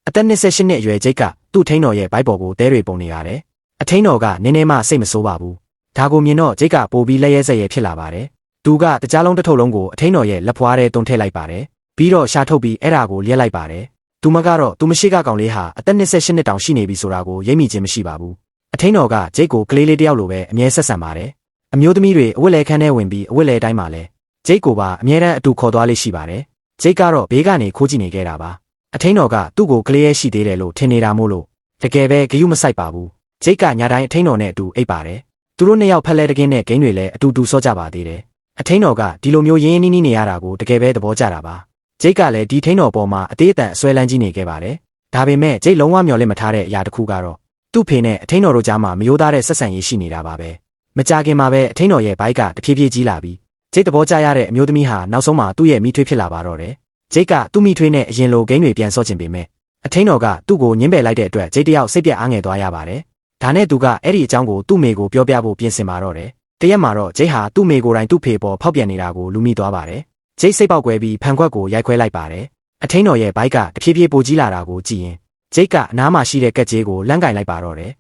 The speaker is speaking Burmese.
အသက်28နှစ်အရွယ်ဂျိတ်ကသူ့ထိန်းတော်ရဲ့ဘိုက်ပေါ်ကိုတဲတွေပုံနေရတယ်။အထိန်းတော်ကနည်းနည်းမှစိတ်မဆိုးပါဘူး။ဒါကိုမြင်တော့ဂျိတ်ကပိုပြီးလက်ရဲစက်ရဲဖြစ်လာပါတယ်။သူကတကြားလုံးတစ်ထုပ်လုံးကိုအထိန်းတော်ရဲ့လက်ဖွားထဲတွန်းထည့်လိုက်ပါတယ်။ပြီးတော့ရှာထုတ်ပြီးအဲ့ဒါကိုလျက်လိုက်ပါတယ်။သူမကတော့သူမရှိကကောင်လေးဟာအသက်28နှစ်တောင်ရှိနေပြီဆိုတာကိုရိပ်မိခြင်းမရှိပါဘူး။အထိန်းတော်ကဂျိတ်ကိုကလေးလေးတယောက်လိုပဲအမြဲဆက်ဆံပါတယ်။အမျိုးသမီးတွေအဝတ်လဲခန်းထဲဝင်ပြီးအဝတ်လဲတိုင်းမှာလဲဂျိတ်ကိုပါအမြဲတမ်းအတူခေါ်သွားလေးရှိပါတယ်။ဂျိတ်ကတော့ဘေးကနေခိုးကြည့်နေခဲ့တာပါ။အထိန်းတော်ကသူ့ကိုကလေးရဲရှိသေးတယ်လို့ထင်နေတာမို့လို့တကယ်ပဲဂယုမဆိုင်ပါဘူး။ဂျိတ်ကညာတိုင်းအထိန်းတော်နဲ့အတူအိပ်ပါတယ်။သူတို့နှစ်ယောက်ဖက်လဲတကင်းနဲ့ဂိမ်းတွေလည်းအတူတူစောကြပါသေးတယ်။အထိန်းတော်ကဒီလိုမျိုးရင်းရင်းနှီးနှီးနေရတာကိုတကယ်ပဲသဘောကျတာပါ။ဂျိတ်ကလည်းဒီထိန်းတော်ပေါ်မှာအသေးအတန်အစွဲလန်းကြီးနေခဲ့ပါတယ်။ဒါပေမဲ့ဂျိတ်လုံးဝမျှော်လင့်မထားတဲ့အရာတစ်ခုကတော့သူ့ဖေနဲ့အထိန်းတော်တို့ကြားမှာမယိုးသားတဲ့ဆက်ဆံရေးရှိနေတာပါပဲ။မကြခင်မှာပဲအထိန်းတော်ရဲ့ဘိုက်ကတဖြည်းဖြည်းကြီးလာပြီးဂျိတ်သဘောကျရတဲ့အမျိုးသမီးဟာနောက်ဆုံးမှာသူ့ရဲ့မိထွေးဖြစ်လာပါတော့တယ်။ဂျိတ်ကသူ့မိထွေးနဲ့အရင်လိုဂိမ်းတွေပြန်ဆော့ချင်ပေမဲ့အထိန်းတော်ကသူ့ကိုညှင်းပယ်လိုက်တဲ့အတွက်ဂျိတ်တယောက်စိတ်ပြတ်အားငယ်သွားရပါတယ်။ဒါနဲ့သူကအဲ့ဒီအကြောင်းကိုသူ့မေကိုပြောပြဖို့ပြင်ဆင်ပါတော့တယ်။တရက်မှာတော့ဂျိတ်ဟာသူ့မေကိုယ်တိုင်သူ့ဖေပေါ်ဖောက်ပြန်နေတာကိုလူမိသွားပါတယ်။ဂျိတ်စိတ်ပေါက်ကွဲပြီးဖန်ခွက်ကိုရိုက်ခွဲလိုက်ပါတယ်။အထိန်းတော်ရဲ့ဘိုက်ကတဖြည်းဖြည်းပိုကြီးလာတာကိုကြည့်ရင်ဂျိတ်ကအနားမှာရှိတဲ့ကက်ကြေးကိုလန့်ကင်လိုက်ပါတော့တယ်